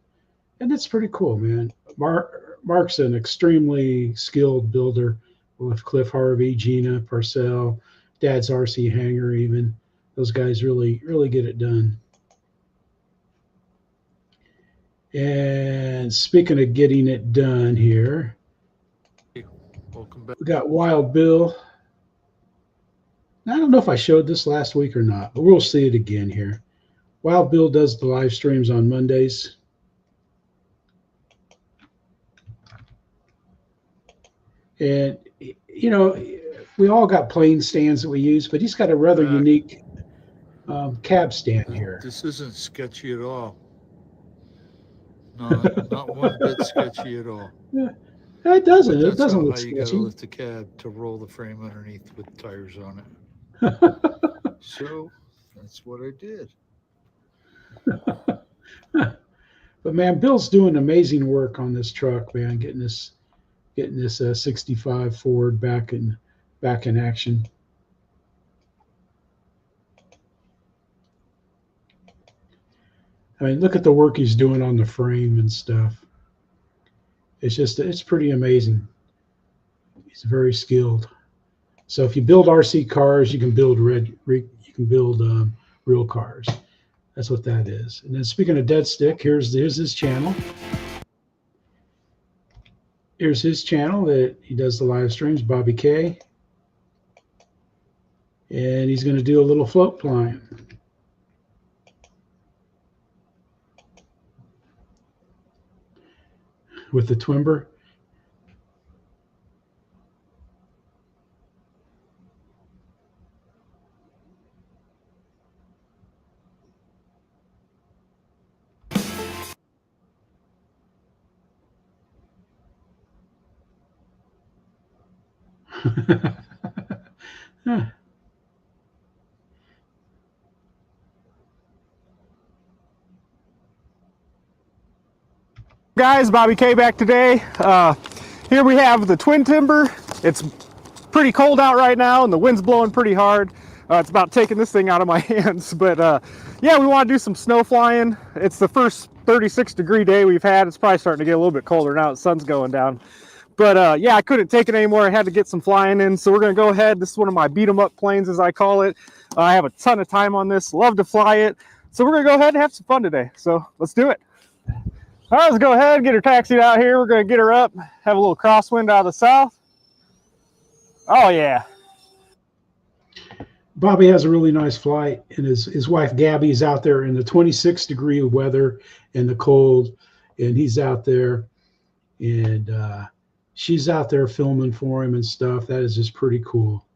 And it's pretty cool, man. Mark's an extremely skilled builder with Cliff Harvey, Gina, Purcell, Dad's RC Hangar even. Those guys really, really get it done. And speaking of getting it done here,
Welcome back.
we got Wild Bill. Now, I don't know if I showed this last week or not, but we'll see it again here. Wild Bill does the live streams on Mondays. And, you know, we all got plane stands that we use, but he's got a rather unique cab stand here.
This isn't sketchy at all. Not one bit sketchy at all.
Yeah, it doesn't.
But
It doesn't
how
look
you got to
sketchy.
lift the cab to roll the frame underneath with tires on it. So that's what I did.
But man, Bill's doing amazing work on this truck, man. Getting this 65 Ford back in action. I mean, look at the work he's doing on the frame and stuff. It's pretty amazing. He's very skilled. So if you build RC cars, you can build real cars. That's what that is. And then speaking of Dead Stick, here's his channel. Here's his channel that he does the live streams, Bobby K. And he's going to do a little float flying. With the Twimber. Huh.
Guys, Bobby K back today. Here we have the twin timber. It's pretty cold out right now and the wind's blowing pretty hard. It's about taking this thing out of my hands, but yeah, we want to do some snow flying. It's the first 36-degree day we've had. It's probably starting to get a little bit colder now. The sun's going down. But yeah, I couldn't take it anymore. I had to get some flying in. So we're going to go ahead. This is one of my beat 'em up planes, as I call it. I have a ton of time on this. Love to fly it. So we're going to go ahead and have some fun today. So let's do it. All right, let's go ahead, get her taxied out here. We're going to get her up, have a little crosswind out of the south. Oh, yeah.
Bobby has a really nice flight, and his wife Gabby is out there in the 26-degree weather and the cold, and he's out there, and she's out there filming for him and stuff. That is just pretty cool.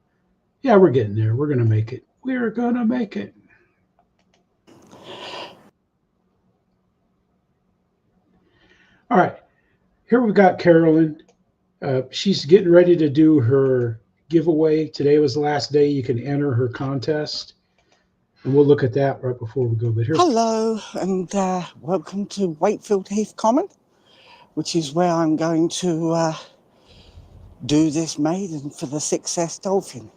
Yeah, we're getting there. We're going to make it. We're going to make it. All right, here we've got Carolyn. She's getting ready to do her giveaway. Today was the last day you can enter her contest, and we'll look at that right before we go. But here,
hello, and welcome to Wakefield Heath Common, which is where I'm going to do this maiden for the 6S Dolphin.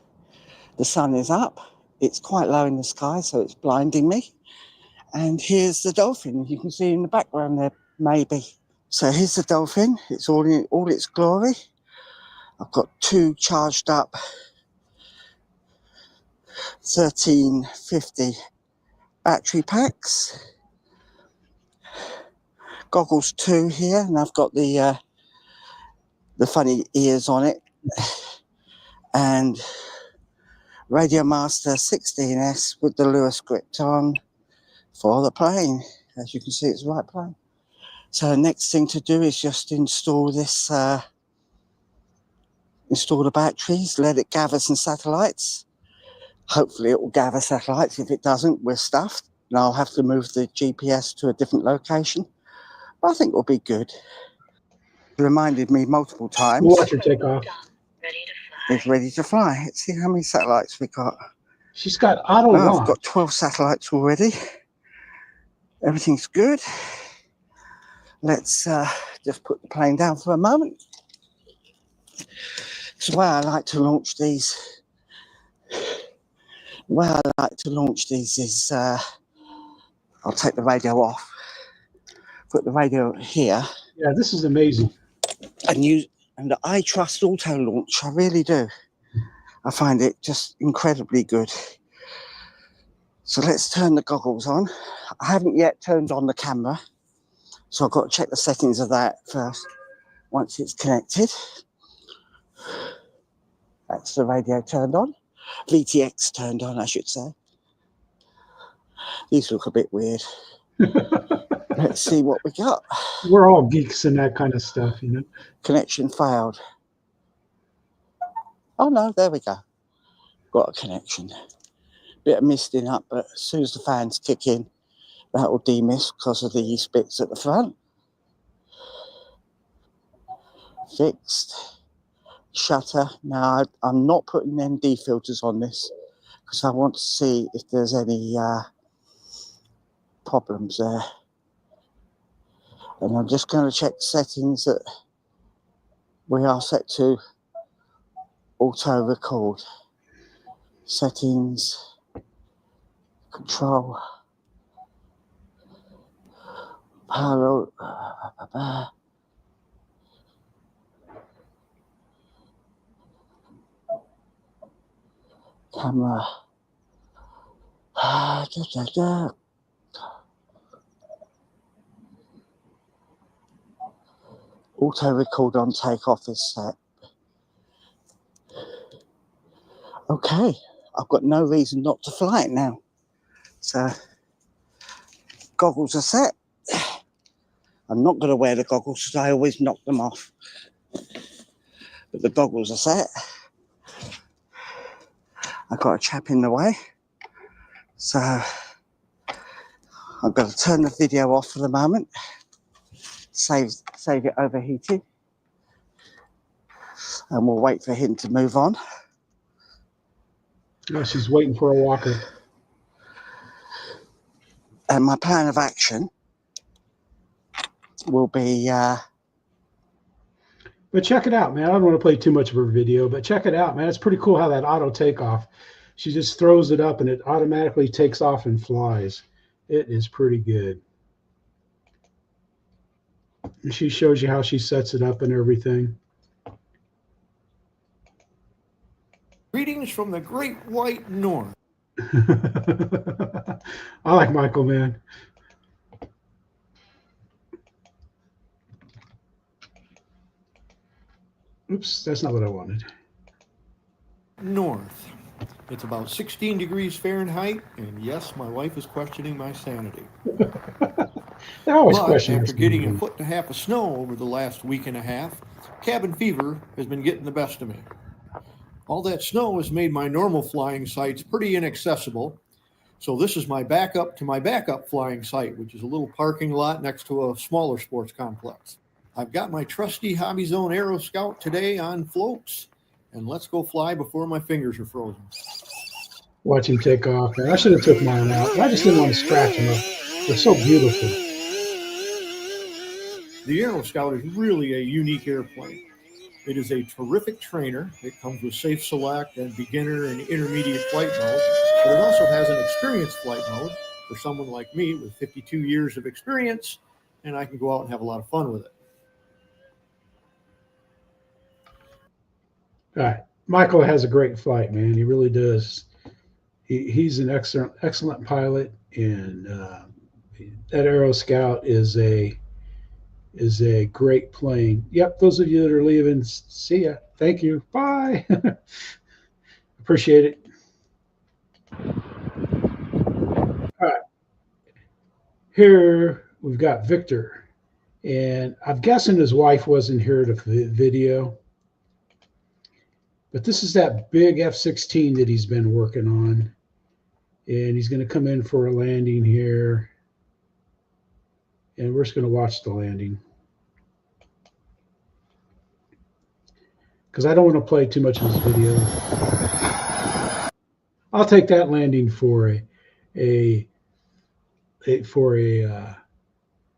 The sun is up. It's quite low in the sky, so it's blinding me. And here's the Dolphin. You can see in the background there, maybe. So here's the Dolphin. It's all in all its glory. I've got two charged up 1350 battery packs. Goggles 2 here, and I've got the funny ears on it. And Radio Master 16S with the Lua script on for the plane. As you can see, it's the right plane. So the next thing to do is just install this, install the batteries, let it gather some satellites. Hopefully it will gather satellites. If it doesn't, we're stuffed. And I'll have to move the GPS to a different location. But I think it'll be good. It reminded me multiple times.
watch her take off.
It's ready to fly. Let's see how many satellites we got.
She's got auto launch.
I've got 12 satellites already. Everything's good. Let's just put the plane down for a moment. So the way I like to launch these, is I'll take the radio off, put the radio here.
Yeah, this is amazing.
And I trust auto launch. I really do. I find it just incredibly good. So let's turn the goggles on. I haven't yet turned on the camera, so I've got to check the settings of that first once it's connected. That's the radio turned on. VTX turned on, I should say. These look a bit weird. Let's see what we got.
We're all geeks in that kind of stuff, you know.
Connection failed. Oh no, there we go. Got a connection. Bit of misting up, but as soon as the fans kick in, that will demist because of these bits at the front. Fixed. Shutter. Now I'm not putting MD filters on this because I want to see if there's any problems there. And I'm just going to check the settings that we are set to auto record. Settings, control, power, camera, auto record on takeoff is set. Okay, I've got no reason not to fly it now. So, goggles are set. I'm not going to wear the goggles because I always knock them off. But the goggles are set. I've got a chap in the way. So, I'm going to turn the video off for the moment. Save it overheating. And we'll wait for him to move on.
Oh, she's waiting for a walker.
And my plan of action will be...
But check it out, man. I don't want to play too much of her video, but check it out, man. It's pretty cool how that auto takeoff. She just throws it up and it automatically takes off and flies. It is pretty good. And she shows you how she sets it up and everything.
Greetings from the Great White North.
I like Michael, man. Oops, that's not what I wanted.
North. It's about 16 degrees Fahrenheit, and yes, my wife is questioning my sanity.
They always
But
question
after
us,
getting
man.
a foot and a half of snow over the last week and a half, cabin fever has been getting the best of me. All that snow has made my normal flying sites pretty inaccessible, so this is my backup to my backup flying site, which is a little parking lot next to a smaller sports complex. I've got my trusty Hobby Zone Aero Scout today on floats, and let's go fly before my fingers are frozen.
Watch him take off, man. I should have took mine out. I just didn't want to scratch them up. They're so beautiful.
The Aero Scout is really a unique airplane. It is a terrific trainer. It comes with safe select and beginner and intermediate flight mode, but it also has an experienced flight mode for someone like me with 52 years of experience, and I can go out and have a lot of fun with it.
All right. Michael has a great flight, man. He really does. He's an excellent pilot, and that Aero Scout is a great plane. Yep, those of you that are leaving, see ya. Thank you. Bye. Appreciate it. All right. Here we've got Victor, and I'm guessing his wife wasn't here to video. But this is that big F-16 that he's been working on. And he's going to come in for a landing here. And we're just going to watch the landing. Because I don't want to play too much of this video. I'll take that landing for a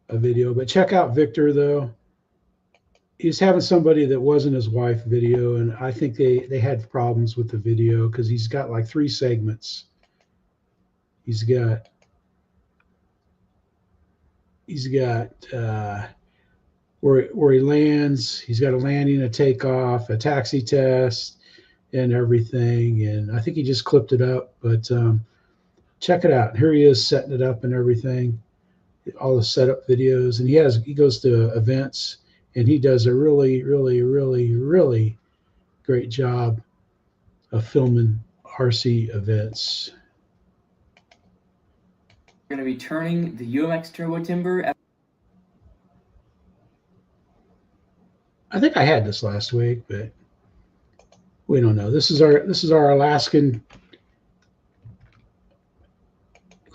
video. But check out Victor, though. He's having somebody that wasn't his wife video, and I think they had problems with the video because he's got like 3 segments. He's got where he lands. He's got a landing, a takeoff, a taxi test, and everything. And I think he just clipped it up, but check it out. Here he is setting it up and everything. All the setup videos, and he goes to events. And he does a really, really, really, really great job of filming RC events.
We're going to be turning the UMX turbo timber.
I think I had this last week, but We don't know. This is our Alaskan.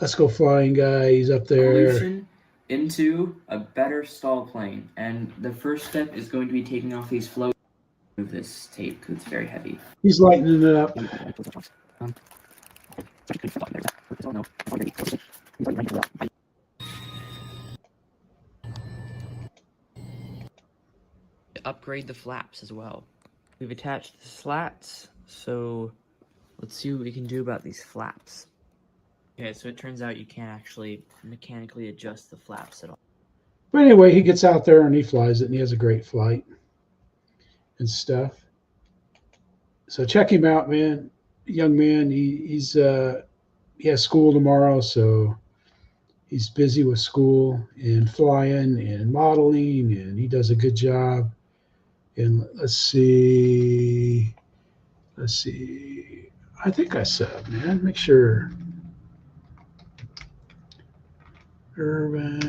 Let's go flying guy. He's up there.
Evolution into a better stall plane, and the first step is going to be taking off these floats. Move this tape because it's very heavy.
He's lightening it up.
Upgrade the flaps as well. We've attached the slats, so let's see what we can do about these flaps. Okay, so it turns out you can't actually mechanically adjust the flaps at all.
But anyway, he gets out there and he flies it, and he has a great flight and stuff. So check him out, man. Young man. He has school tomorrow, so he's busy with school and flying and modeling, and he does a good job. And let's see. I think I subbed, man. Make sure. Urban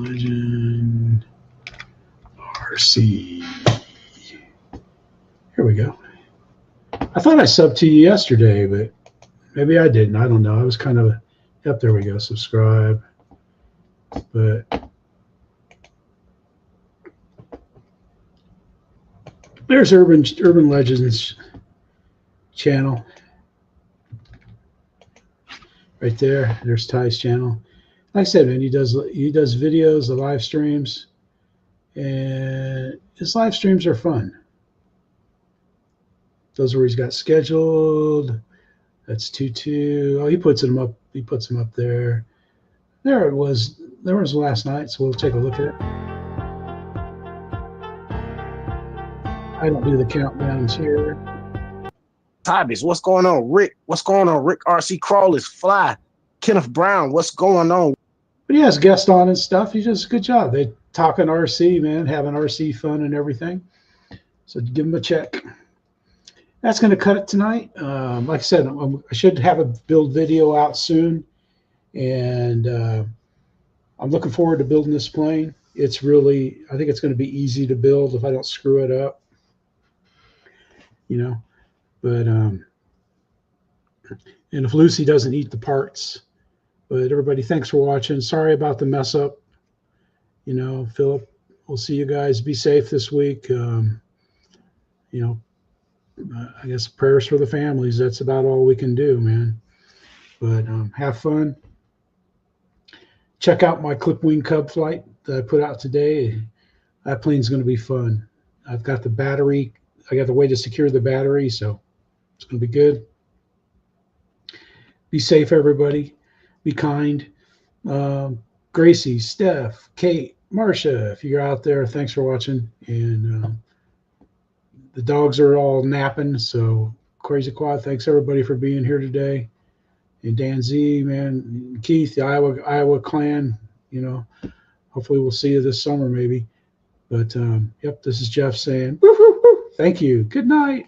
Legend RC. Here we go. I thought I subbed to you yesterday, but maybe I didn't. I don't know. I was kind of yep, there we go. Subscribe. But there's Urban Legends channel. Right there. There's Ty's channel. Like I said, man, he does videos, the live streams, and his live streams are fun. Those where he's got scheduled. That's 2-2. Oh, he puts them up. He puts them up there. There it was. There was last night. So we'll take a look at it. I don't do the countdowns here.
Tybis, what's going on? Rick, what's going on? Rick RC Crawlers, Fly, Kenneth Brown, what's going on?
But he has guests on and stuff. He does a good job. They talking RC, man, having RC fun and everything. So give him a check. That's going to cut it tonight. Like I said, I should have a build video out soon. And I'm looking forward to building this plane. It's really, I think it's going to be easy to build if I don't screw it up. You know, but, and if Lucy doesn't eat the parts. But everybody, thanks for watching. Sorry about the mess up. You know, Philip, we'll see you guys. Be safe this week. You know, I guess prayers for the families. That's about all we can do, man. But have fun. Check out my Clipwing Cub flight that I put out today. That plane's going to be fun. I've got the battery. I got the way to secure the battery, so it's going to be good. Be safe, everybody. Be kind. Gracie, Steph, Kate, Marcia, if you're out there, thanks for watching. And the dogs are all napping, so Crazy Quad, thanks everybody for being here today. And Dan Z, man, Keith, the Iowa clan, you know, hopefully we'll see you this summer maybe. But, yep, this is Jeff saying, woo, woo, woo. Thank you. Good night.